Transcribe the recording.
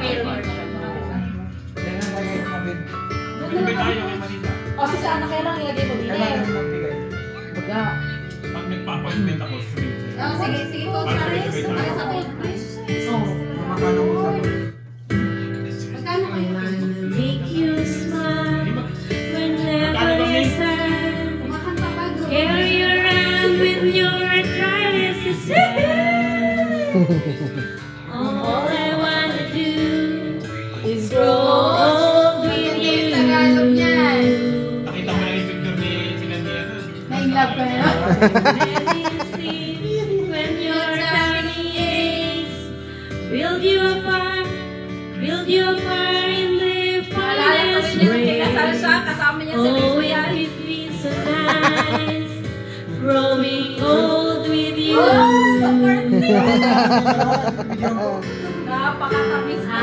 meron. Bibigay tayo kay Manila. O, si sana kaya lang ilagay mo din Kailangan eh. mo magbigay. Baga. Pag nagpa-appointment ako, sabihin sa'yo. Oh, sige, sige po. Pares, pares ako. Oo. Makano mo sa Magkano kayo? Make you smile Magkano whenever ba, you May? stand. Kumakanta pa, bro. Carry around with your arthritis to all I wanna do is grow old with you. Tagalog yan. Nakita mo na yung picture ni sila ni ano. Na-inlove ka na. Let you see when your tummy aches. Build you a fire in the Naalala ko fire's rin yung pinasal rain. siya, kasama niya sa Oh, Biblia. it feels so nice growing old with you. Oh, support me. video ko. Napakatamis na.